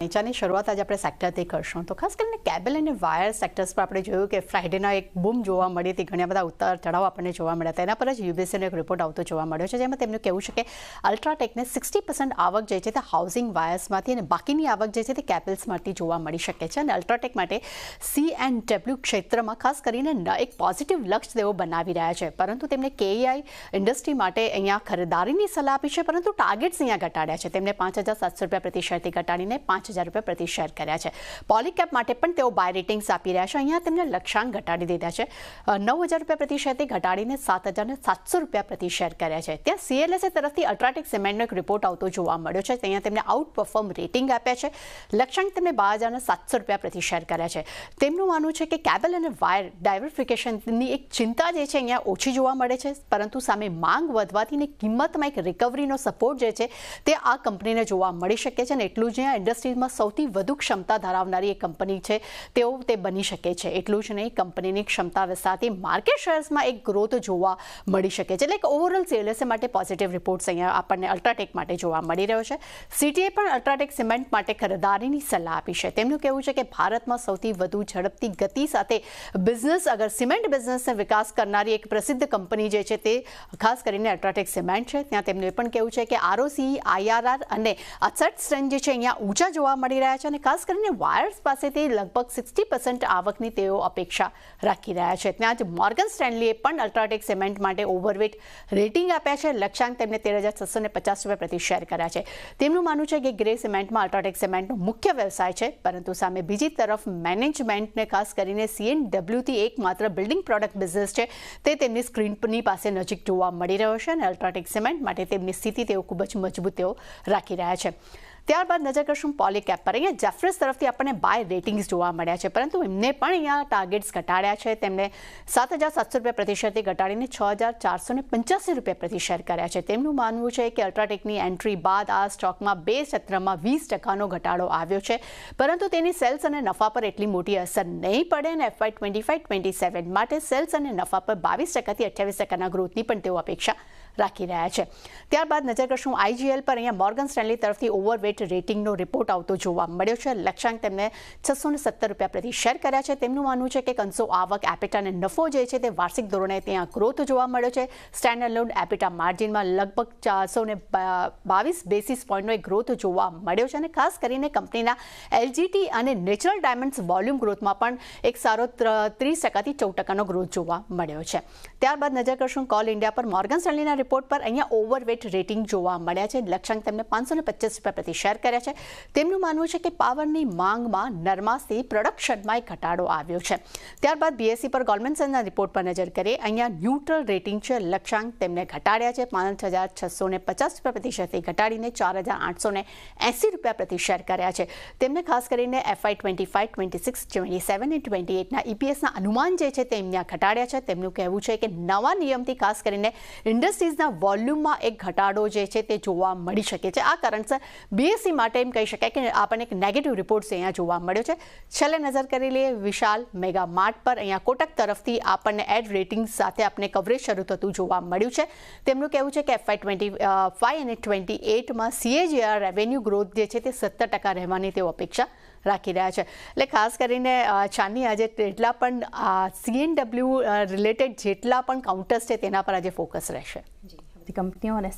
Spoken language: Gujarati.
નીચાની શરૂઆત આજે આપણે સેક્ટરથી કરશું તો ખાસ કરીને કેબલ અને વાયર સેક્ટર્સ પર આપણે જોયું કે ફ્રાઇડેના એક બૂમ જોવા મળી હતી, ઘણા બધા ઉતાર ચઢાવ આપણને જોવા મળ્યા હતા. એના પર જ યુબીસીનો એક રિપોર્ટ આવતો જોવા મળ્યો છે, જેમાં તેમનું કહેવું છે કે અલ્ટ્રાટેકને 60% આવક જે છે તે હાઉસિંગ વાયર્સમાંથી અને બાકીની આવક જે છે તે કેબલ્સમાંથી જોવા મળી શકે છે. અને અલ્ટ્રાટેક માટે C&W ક્ષેત્રમાં ખાસ કરીને એક પોઝિટિવ લક્ષ્ય તેઓ બનાવી રહ્યા છે, પરંતુ તેમણે કેઈઆઈ ઇન્ડસ્ટ્રી માટે અહીંયા ખરીદારીની સલાહ આપી છે, પરંતુ ટાર્ગેટ્સ અહીંયા ઘટાડ્યા છે. તેમણે ₹5,700 પ્રતિ શેરથી ઘટાડીને ₹5,000 પ્રતિ શેર કર્યા છે. પોલીકેપ માટે પણ તેઓ બાય રેટિંગ્સ આપી રહ્યા છે. અહીંયા તેમને લક્ષ્યાંક ઘટાડી દીધા છે, ₹9,000 પ્રતિ શેરથી ઘટાડીને ₹7,700 પ્રતિ શેર કર્યા છે. ત્યાં CLSA તરફથી અલ્ટ્રાટેક સિમેન્ટનો એક રિપોર્ટ આવતો જોવા મળ્યો છે. અહીંયા તેમને આઉટ પરફોર્મ રેટિંગ આપ્યા છે. લક્ષ્યાંક તેમને ₹12,700 પ્રતિ શેર કર્યા છે. તેમનું માનવું છે કે કેબલ અને વાયર ડાયવર્સિફિકેશનની એક ચિંતા જે છે અહીંયા ઓછી જોવા મળે છે, પરંતુ સામે માંગ વધવાથી ને કિંમતમાં એક રિકવરીનો સપોર્ટ જે છે તે આ કંપનીને જોવા મળી શકે છે. અને એટલું જ અહીંયા ઇન્ડસ્ટ્રીમાં સૌથી વધુ ક્ષમતા ધરાવનારી એક કંપની છે તેઓ તે બની શકે છે. એટલું જ નહીં, કંપનીની ક્ષમતા સાથે માર્કેટ શેર્સમાં એક ગ્રોથ જોવા મળી શકે છે. એટલે કે ઓવરઓલ CLSA માટે પોઝિટિવ રિપોર્ટ્સ અહીંયા આપણને અલ્ટ્રાટેક માટે જોવા મળી રહ્યો છે. CTI પણ અલ્ટ્રાટેક સિમેન્ટ માટે ખરીદારીની સલાહ આપી છે. તેમનું કહેવું છે કે ભારતમાં સૌથી વધુ ઝડપથી ગતિ સાથે બિઝનેસ અગર સિમેન્ટ બિઝનેસને વિકાસ કરનારી એક પ્રસિદ્ધ કંપની જે છે તે ખાસ કરીને અલ્ટ્રાટેક સિમેન્ટ છે. ત્યાં તેમનું એ પણ કહેવું છે કે ROCE, IRR અને અસેટ સ્ટ્રેન્થ જે છે અહીંયા ઊંચા જોવા મળી રહ્યા છે. અને ખાસ કરીને વાયર્સ પાસેથી લગભગ 60% આવકની તેઓ અપેક્ષા રાખી રહ્યા છે. ત્યાં જ મોર્ગન સ્ટેનલીએ પણ અલ્ટ્રાટેક સિમેન્ટ માટે ઓવરવેટ રેટિંગ આપ્યા છે. લક્ષ્યાંક તેમને ₹13,650 પ્રતિ શેર કર્યા છે. તેમનું માનવું છે કે ગ્રે સિમેન્ટમાં અલ્ટ્રાટેક સિમેન્ટનો મુખ્ય વ્યવસાય છે, પરંતુ સામે બીજી તરફ મેનેજમેન્ટને ખાસ કરીને C&Wથી એકમાત્ર બિલ્ડિંગ પ્રોડક્ટ બિઝનેસ છે તે તેમની સ્ક્રીનની પાસે નજીક જોવા મળી રહ્યો છે. અને અલ્ટ્રાટેક સિમેન્ટ માટે તેમની સ્થિતિ તેઓ ખૂબ જ મજબૂત તેઓ રાખી રહ્યા છે. ત્યારબાદ નજર કરશું પોલીકેપ પર. અહીંયા જેફ્રેસ તરફથી આપણને બાય રેટિંગ્સ જોવા મળ્યા છે, પરંતુ એમને પણ અહીંયા ટાર્ગેટ્સ ઘટાડ્યા છે. તેમણે ₹7,700 પ્રતિ શેરથી ઘટાડીને ₹6,485 પ્રતિ શેર કર્યા છે. તેમનું માનવું છે કે અલ્ટ્રાટેકની એન્ટ્રી બાદ આ સ્ટોકમાં બે સત્રમાં 20% ઘટાડો આવ્યો છે, પરંતુ તેની સેલ્સ અને નફા પર એટલી મોટી અસર નહીં પડે. અને FY 25-27 માટે સેલ્સ અને નફા પર 22%થી 28% ગ્રોથની પણ તેઓ અપેક્ષા રાખી રહ્યા છે. ત્યારબાદ નજર કરશું IGL પર. અહીંયા મોર્ગન સ્ટેનલી તરફથી ઓવરવેટ રેટિંગનો રિપોર્ટ આવતો જોવા મળ્યો છે. લક્ષ્યાંક તેમને ₹670 પ્રતિ શેર કર્યા છે. તેમનું માનવું છે કે કન્સો આવક, એપિટા અને નફો જે છે તે વાર્ષિક ધોરણે ત્યાં ગ્રોથ જોવા મળ્યો છે. સ્ટેન્ડ અલોન એપિટા માર્જિનમાં લગભગ 422 બેસિસ પોઈન્ટનો એક ગ્રોથ જોવા મળ્યો છે. અને ખાસ કરીને કંપનીના LGT અને નેચરલ ડાયમંડ્સ વોલ્યુમ ગ્રોથમાં પણ એક સારો 30%થી 14% ગ્રોથ જોવા મળ્યો છે. ત્યારબાદ નજર કરશું કોલ ઇન્ડિયા પર. મોર્ગન સ્ટેનલીના રિપોર્ટ પર અહીંયા ઓવરવેટ રેટિંગ જોવા મળ્યા છે. લક્ષ્યાંક તેમને ₹525 પ્રતિ શેર કર્યા છે. તેમનું માનવું છે કે પાવરની માંગમાં નરમાશથી પ્રોડક્શનમાં એક ઘટાડો આવ્યો છે. ત્યારબાદ BSE પર ગોલ્ડમેન સચના રિપોર્ટ પર નજર કરીએ. અહીંયા ન્યુટ્રલ રેટિંગ છે. લક્ષ્યાંક તેમને ઘટાડ્યા છે. ₹5,650 પ્રતિ શેરથી ઘટાડીને ₹4,880 પ્રતિ શેર કર્યા છે. તેમને ખાસ કરીને FY 25, 26, 27 અને 28ના EPSના અનુમાન જે છે તે એમને ઘટાડ્યા છે. તેમનું કહેવું છે કે નવા નિયમથી ખાસ કરીને ઇન્ડસ્ટ્રીઝના વોલ્યુમમાં એક ઘટાડો જે છે તે જોવા મળી શકે છે. આ કારણસર BSE માટે એમ કહી શકાય કે આપણને એક નેગેટિવ રિપોર્ટ અહીંયા જોવા મળ્યો છે. છેલ્લે નજર કરી લઈએ વિશાલ મેગા માર્ટ પર. અહીંયા કોટક તરફથી આપણને એડ રેટિંગ સાથે આપણે કવરેજ શરૂ થતું જોવા મળ્યું છે. તેમનું કહેવું છે કે FY 25 અને 28માં CAGR રેવન્યુ ગ્રોથ જે છે તે 17% રહેવાની તેઓ અપેક્ષા રાખી રહ્યા છે. એટલે ખાસ કરીને ચાંદની આજે જેટલા પણ C&W રિલેટેડ જેટલા પણ કાઉન્ટર્સ છે તેના પર આજે ફોકસ રહેશે. કંપનીઓ અને